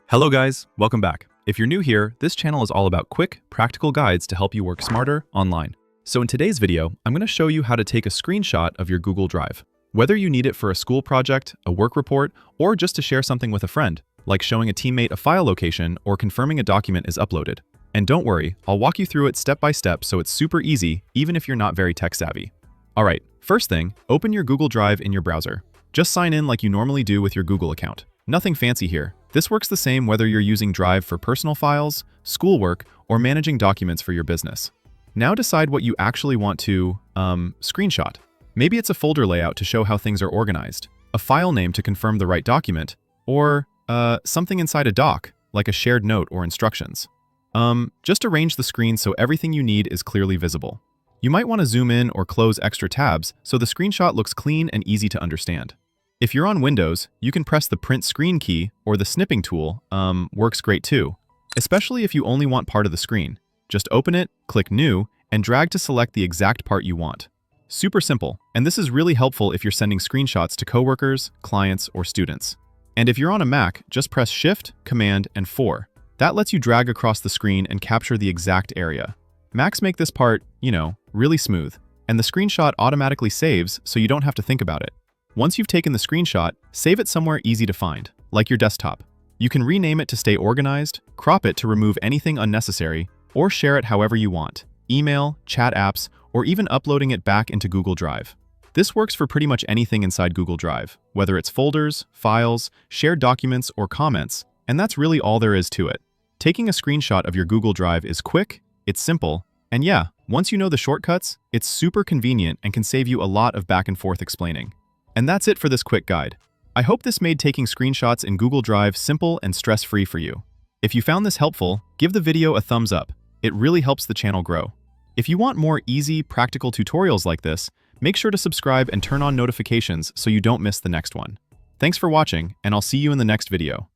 Hello guys, welcome back. If you're new here, this channel is all about quick, practical guides to help you work smarter online. So in today's video, I'm going to show you how to take a screenshot of your Google Drive. Whether you need it for a school project, a work report, or just to share something with a friend, like showing a teammate a file location or confirming a document is uploaded. And don't worry, I'll walk you through it step by step so it's super easy, even if you're not very tech savvy. Alright, first thing, open your Google Drive in your browser. Just sign in like you normally do with your Google account. Nothing fancy here. This works the same whether you're using Drive for personal files, schoolwork, or managing documents for your business. Now decide what you actually want to, screenshot. Maybe it's a folder layout to show how things are organized, a file name to confirm the right document, or, something inside a doc, like a shared note or instructions. Just arrange the screen so everything you need is clearly visible. You might want to zoom in or close extra tabs so the screenshot looks clean and easy to understand. If you're on Windows, you can press the print screen key or the snipping tool, works great too, especially if you only want part of the screen. Just open it, click New, and drag to select the exact part you want. Super simple, and this is really helpful if you're sending screenshots to coworkers, clients, or students. And if you're on a Mac, just press Shift, Command, and 4. That lets you drag across the screen and capture the exact area. Macs make this part, really smooth, and the screenshot automatically saves so you don't have to think about it. Once you've taken the screenshot, save it somewhere easy to find, like your desktop. You can rename it to stay organized, crop it to remove anything unnecessary, or share it however you want, email, chat apps, or even uploading it back into Google Drive. This works for pretty much anything inside Google Drive, whether it's folders, files, shared documents, or comments, and that's really all there is to it. Taking a screenshot of your Google Drive is quick, it's simple, and yeah, once you know the shortcuts, it's super convenient and can save you a lot of back and forth explaining. And that's it for this quick guide. I hope this made taking screenshots in Google Drive simple and stress-free for you. If you found this helpful, give the video a thumbs up. It really helps the channel grow. If you want more easy, practical tutorials like this, make sure to subscribe and turn on notifications so you don't miss the next one. Thanks for watching, and I'll see you in the next video.